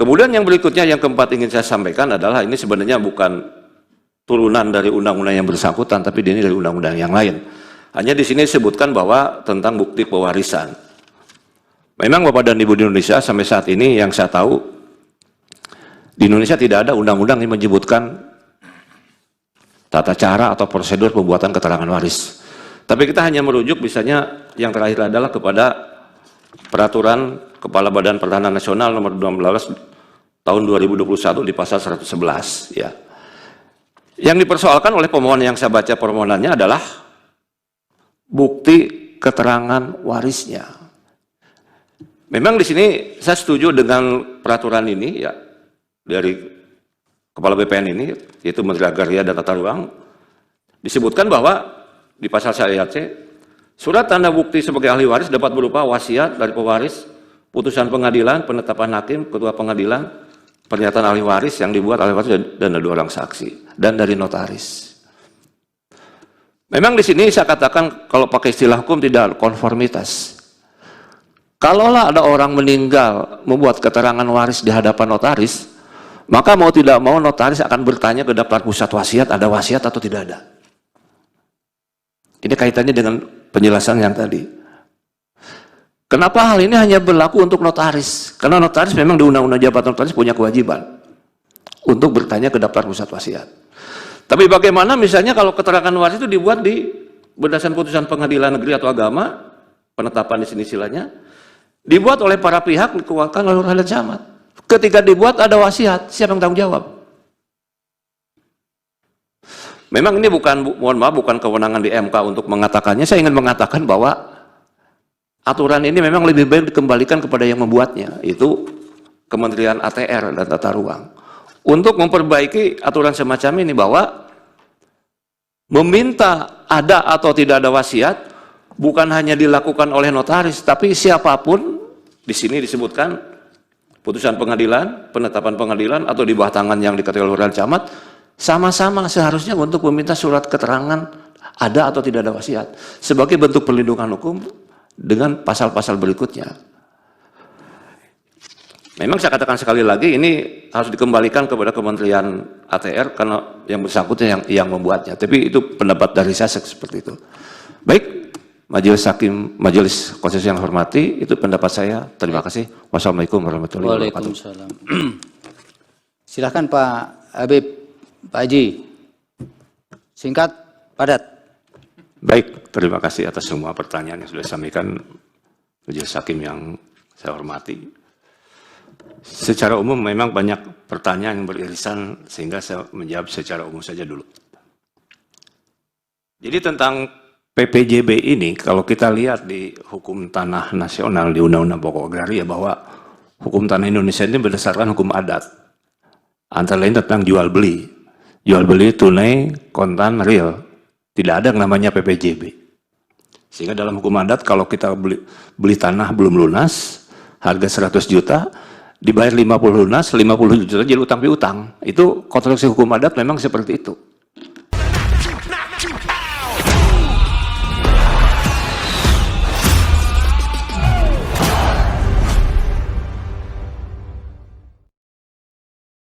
Kemudian yang berikutnya, yang keempat ingin saya sampaikan adalah ini sebenarnya bukan turunan dari undang-undang yang bersangkutan, tapi ini dari undang-undang yang lain. Hanya di sini disebutkan bahwa tentang bukti pewarisan. Memang Bapak dan Ibu di Indonesia sampai saat ini yang saya tahu, di Indonesia tidak ada undang-undang yang menyebutkan tata cara atau prosedur pembuatan keterangan waris. Tapi kita hanya merujuk misalnya yang terakhir adalah kepada Peraturan Kepala Badan Pertahanan Nasional nomor 12 tahun 2021 di pasal 111 ya. Yang dipersoalkan oleh pemohon yang saya baca permohonannya adalah bukti keterangan warisnya. Memang di sini saya setuju dengan peraturan ini ya dari Kepala BPN ini, yaitu Menteri Agraria dan Tata Ruang, disebutkan bahwa di pasal 1 C, surat tanda bukti sebagai ahli waris dapat berupa wasiat dari pewaris, putusan pengadilan, penetapan hakim, ketua pengadilan, pernyataan ahli waris yang dibuat oleh waris dan dari orang saksi, dan dari notaris. Memang di sini saya katakan kalau pakai istilah hukum tidak konformitas. Kalaulah ada orang meninggal membuat keterangan waris di hadapan notaris, maka mau tidak mau notaris akan bertanya ke daftar pusat wasiat, ada wasiat atau tidak ada. Ini kaitannya dengan penjelasan yang tadi. Kenapa hal ini hanya berlaku untuk notaris? Karena notaris memang di Undang-Undang Jabatan Notaris punya kewajiban untuk bertanya ke daftar pusat wasiat. Tapi bagaimana misalnya kalau keterangan waris itu dibuat berdasarkan putusan pengadilan negeri atau agama, penetapan di sini istilahnya, dibuat oleh para pihak, dikeluarkan oleh Rakyat Camat. Ketika dibuat ada wasiat, siapa yang tanggung jawab? Memang ini bukan kewenangan di MK untuk mengatakannya. Saya ingin mengatakan bahwa aturan ini memang lebih baik dikembalikan kepada yang membuatnya, itu Kementerian ATR dan Tata Ruang. Untuk memperbaiki aturan semacam ini bahwa meminta ada atau tidak ada wasiat bukan hanya dilakukan oleh notaris, tapi siapapun, di sini disebutkan putusan pengadilan, penetapan pengadilan, atau di bawah tangan yang diketahui oleh Rakyat Camat, sama-sama seharusnya untuk meminta surat keterangan ada atau tidak ada wasiat sebagai bentuk perlindungan hukum dengan pasal-pasal berikutnya. Memang saya katakan sekali lagi ini harus dikembalikan kepada Kementerian ATR karena yang bersangkutan yang membuatnya. Tapi itu pendapat dari saya seperti itu. Baik, Majelis Hakim, Majelis Konstitusi yang hormati, itu pendapat saya. Terima kasih. Wassalamualaikum warahmatullahi wabarakatuh. Waalaikumsalam. Silakan Pak Habib, Pak Haji. Singkat, padat. Baik, terima kasih atas semua pertanyaan yang sudah disampaikan Majelis Hakim yang saya hormati. Secara umum memang banyak pertanyaan yang beririsan sehingga saya menjawab secara umum saja dulu. Jadi tentang PPJB ini, kalau kita lihat di hukum tanah nasional di Undang-Undang Pokok Agraria bahwa hukum tanah Indonesia ini berdasarkan hukum adat. Antara lain tentang jual beli. Jual beli tunai, kontan, real. Tidak ada yang namanya PPJB. Sehingga dalam hukum adat kalau kita beli tanah belum lunas, harga 100 juta, dibayar 50 lunas, 50 juta jadi utang piutang. Itu konstruksi hukum adat memang seperti itu.